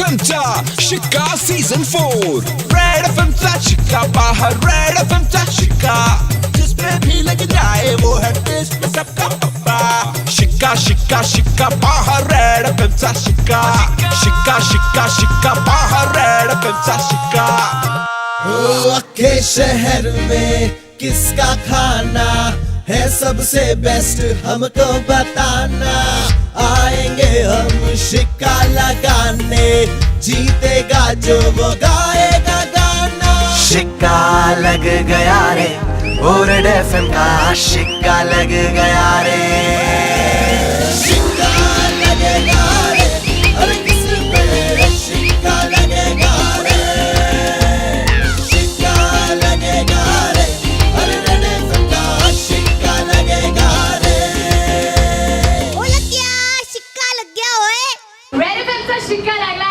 एफएमचा शिक्का season 4। Red एफएमचा शिक्का बाहर, रेड एफएमचा शिक्का जिस पे भी लग जाए वो है टेस्ट में सबका पप्पा। शिक्का शिक्का शिक्का बाहर, रेड एफएमचा शिक्का, शिक्का शिक्का शिक्का बाहर, रेड एफएमचा शिक्का। अक्के शहर में किसका खाना है सबसे बेस्ट हमको बताना। आएंगे हम शिक्का लगाने, जीतेगा जो वो गाएगा गाना। शिक्का लग गया रे, और रेड एफएम का शिक्का लग गया रे। शिक्का लगेगा रे, अरे किस पे शिक्का लगेगा रे। शिक्का लगेगा रे, अरे रेड एफएम का शिक्का लगेगा रे। ओ लग गया, शिक्का लग गया ओए। रेड एफएम चा शिक्का लागला